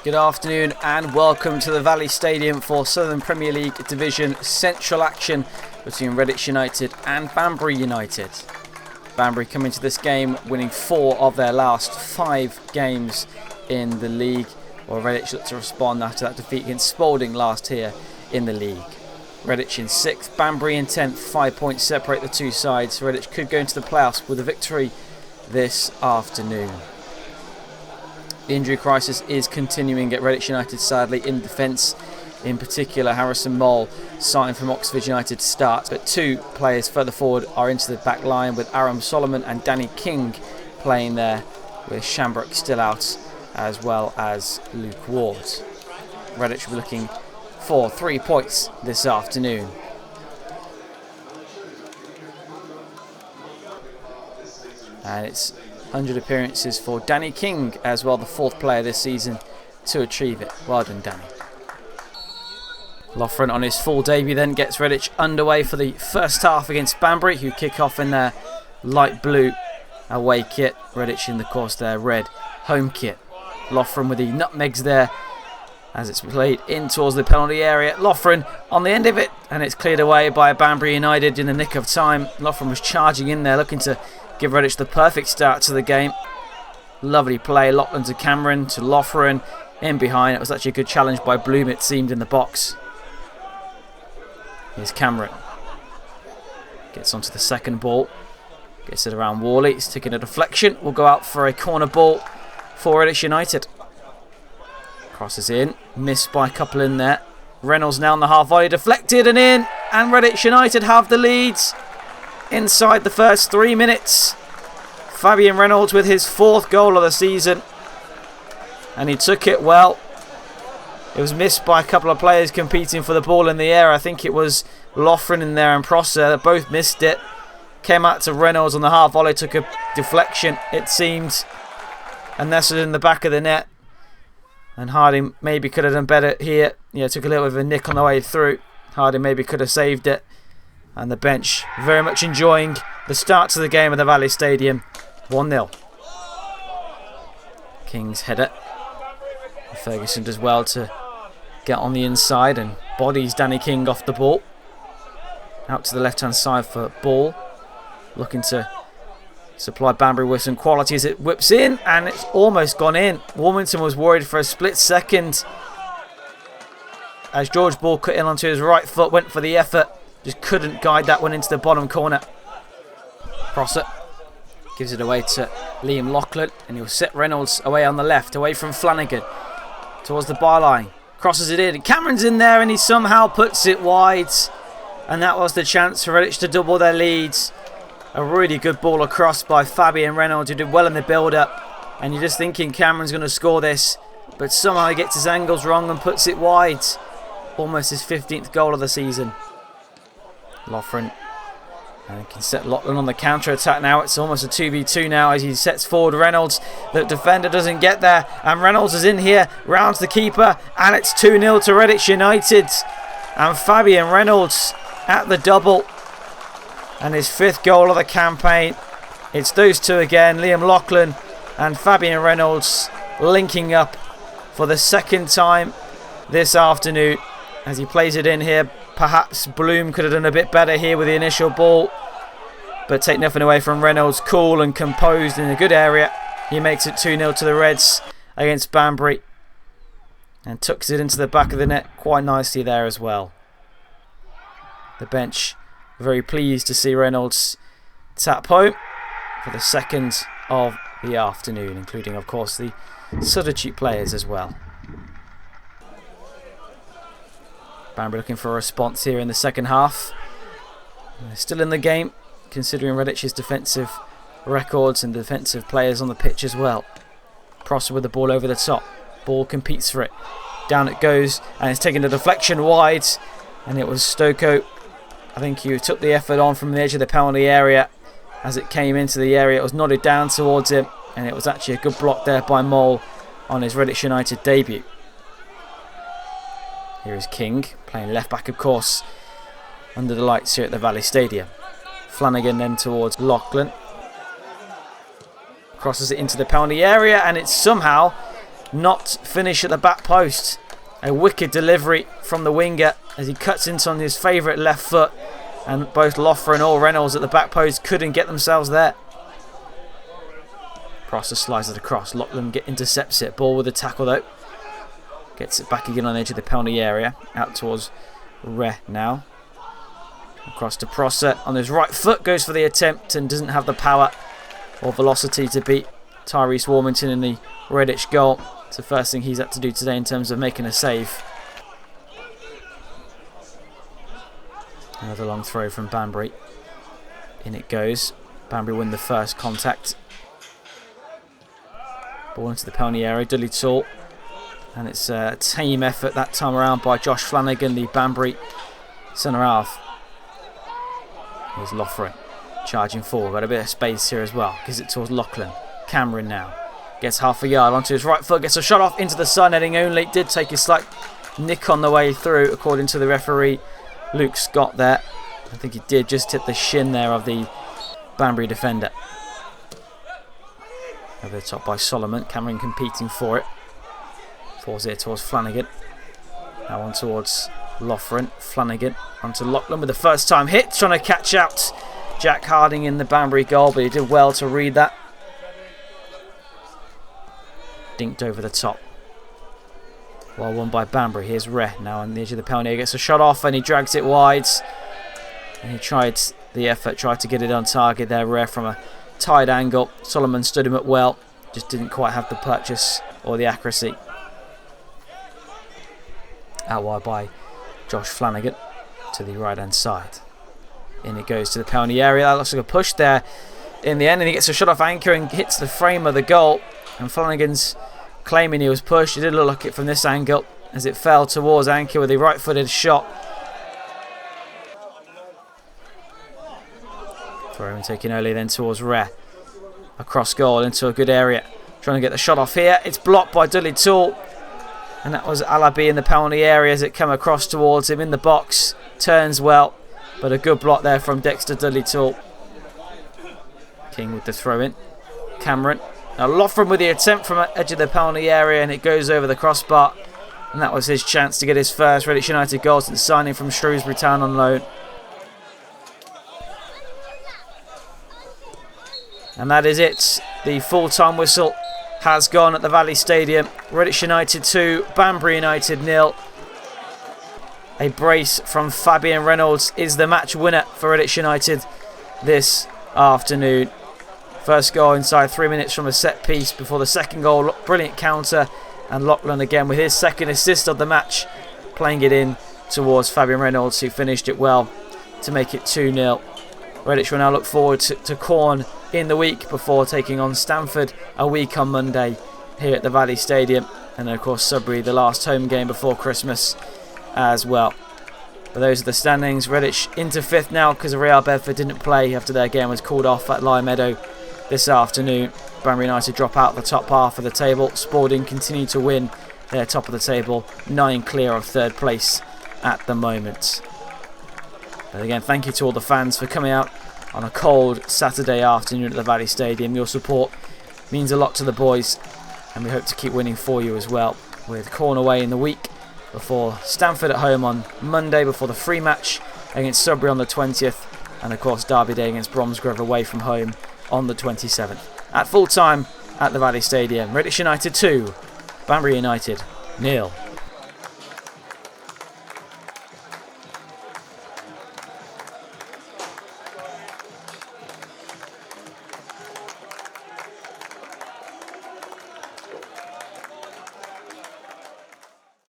Good afternoon and welcome to the Valley Stadium for Southern Premier League Division Central action between Redditch United and Banbury United. Banbury come into this game winning 4 of their last 5 games in the league, while Redditch look to respond after that defeat against Spalding last here in the league. Redditch in 6th, Banbury in 10th, 5 points separate the two sides. Redditch could go into the playoffs with a victory this afternoon. The injury crisis is continuing at Redditch United, sadly, in defence. In particular, Harrison Mole signed from Oxford United to start, but 2 players further forward are into the back line with Aram Solomon and Danny King playing there, with Shambrook still out, as well as Luke Ward. Redditch will be looking for 3 points this afternoon. And it's 100 appearances for Danny King as well, the 4th player this season to achieve it. Well done, Danny. Loughran on his full debut then gets Redditch underway for the first half against Banbury, who kick off in their light blue away kit. Redditch in the course their red home kit. Loughran with the nutmegs there as it's played in towards the penalty area. Loughran on the end of it, and it's cleared away by Banbury United in the nick of time. Loughran was charging in there looking to give Redditch the perfect start to the game. Lovely play, Lachlan to Cameron to Loughran, in behind. It was actually a good challenge by Bloom, it seemed, in the box. Here's Cameron. Gets onto the second ball. Gets it around Worley. He's taking a deflection. Will go out for a corner ball for Redditch United. Crosses in. Missed by a couple in there. Reynolds now on the half volley. Deflected and in. And Redditch United have the leads inside the first 3 minutes. Fabian Reynolds with his 4th goal of the season. And he took it well. It was missed by a couple of players competing for the ball in the air. I think it was Loughran in there and Prosser. Both missed it. Came out to Reynolds on the half volley. Took a deflection, it seemed, and nestled in the back of the net. And Harding maybe could have done better here. Yeah, took a little bit of a nick on the way through. Harding maybe could have saved it. And the bench very much enjoying the start to the game at the Valley Stadium. 1-0. King's header. Ferguson does well to get on the inside and bodies Danny King off the ball. Out to the left hand side for Ball. Looking to supply Banbury with some quality as it whips in, and it's almost gone in. Warmington was worried for a split second as George Ball cut in onto his right foot, went for the effort. Just couldn't guide that one into the bottom corner. Prosser gives it away to Liam Lachlan, and he'll set Reynolds away on the left, away from Flanagan, towards the byline. Crosses it in. Cameron's in there, and he somehow puts it wide. And that was the chance for Redditch to double their leads. A really good ball across by Fabian Reynolds, who did well in the build-up. And you're just thinking Cameron's going to score this, but somehow he gets his angles wrong and puts it wide. Almost his 15th goal of the season. Loughran can set Lachlan on the counter-attack now. It's almost a 2v2 now as he sets forward Reynolds. The defender doesn't get there, and Reynolds is in here, rounds the keeper, and it's 2-0 to Redditch United. And Fabian Reynolds at the double, and his 5th goal of the campaign. It's those two again, Liam Lachlan and Fabian Reynolds, linking up for the 2nd time this afternoon as he plays it in here. Perhaps Bloom could have done a bit better here with the initial ball, but take nothing away from Reynolds. Cool and composed in a good area. He makes it 2-0 to the Reds against Banbury, and tucks it into the back of the net quite nicely there as well. The bench very pleased to see Reynolds tap home for the 2nd of the afternoon, including of course the Suttercheap players as well. Banbury looking for a response here in the second half. They're still in the game, considering Redditch's defensive records and defensive players on the pitch as well. Prosser with the ball over the top. Ball competes for it. Down it goes, and it's taking a deflection wide. And it was Stoko, I think, who took the effort on from the edge of the penalty area. As it came into the area, it was nodded down towards him. And it was actually a good block there by Mole on his Redditch United debut. Here is King, playing left back of course, under the lights here at the Valley Stadium. Flanagan then towards Lachlan. Crosses it into the penalty area, and it's somehow not finish at the back post. A wicked delivery from the winger as he cuts into on his favourite left foot, and both Loughran or Reynolds at the back post couldn't get themselves there. Prosser slides it across. Lachlan intercepts it. Ball with a tackle though. Gets it back again on the edge of the penalty area. Out towards Reh now. Across to Prosser on his right foot. Goes for the attempt and doesn't have the power or velocity to beat Tyrese Warmington in the Redditch goal. It's the first thing he's had to do today in terms of making a save. Another long throw from Banbury. In it goes. Banbury win the first contact. Ball into the penalty area. Dudley Tall. And it's a tame effort that time around by Josh Flanagan, the Banbury centre half. Here's Loughran charging forward. Got a bit of space here as well. Gives it towards Lachlan. Cameron now. Gets half a yard onto his right foot. Gets a shot off into the sun heading only. Did take a slight nick on the way through according to the referee. Luke Scott there. I think he did just hit the shin there of the Banbury defender. Over the top by Solomon. Cameron competing for it. Falls here towards Flanagan. Now on towards Loughran. Flanagan onto Lachlan with the first time hit. Trying to catch out Jack Harding in the Banbury goal, but he did well to read that. Dinked over the top. Well won by Banbury. Here's Reh now on the edge of the penalty. He gets a shot off and he drags it wide. And he tried the effort, tried to get it on target there. Reh from a tight angle. Solomon stood him up well. Just didn't quite have the purchase or the accuracy. Out wide by Josh Flanagan to the right hand side. In it goes to the penalty area. That looks like a push there in the end, and he gets a shot off anchor and hits the frame of the goal. And Flanagan's claiming he was pushed. It did look like it from this angle as it fell towards anchor with a right footed shot. Throw taken early then towards Reh. Across goal into a good area. Trying to get the shot off here. It's blocked by Dudley Tall. And that was Alabi in the penalty area as it came across towards him in the box. Turns well, but a good block there from Dexter Dudley Tall. King with the throw in. Cameron. Now Loughran with the attempt from the edge of the penalty area, and it goes over the crossbar. And that was his chance to get his first Redditch United goal since signing from Shrewsbury Town on loan. And that is it. The full-time whistle has gone at the Valley Stadium. Redditch United 2, Banbury United 0. A brace from Fabian Reynolds is the match winner for Redditch United this afternoon. First goal inside 3 minutes from a set piece before the second goal. Brilliant counter, and Lachlan again with his second assist of the match, playing it in towards Fabian Reynolds, who finished it well to make it 2-0. Redditch will now look forward to Corn in the week before taking on Stamford a week on Monday here at the Valley Stadium, and then of course Sudbury, the last home game before Christmas as well. But those are the standings. Redditch into 5th now because Real Bedford didn't play after their game was called off at Lye Meadow this afternoon. Banbury United drop out the top half of the table. Spalding continue to win their top of the table, 9 clear of 3rd place at the moment. But again, thank you to all the fans for coming out on a cold Saturday afternoon at the Valley Stadium. Your support means a lot to the boys, and we hope to keep winning for you as well, with Corn away in the week before Stamford at home on Monday, before the free match against Sudbury on the 20th, and of course Derby Day against Bromsgrove away from home on the 27th. At full time at the Valley Stadium, Redditch United 2, Banbury United 0.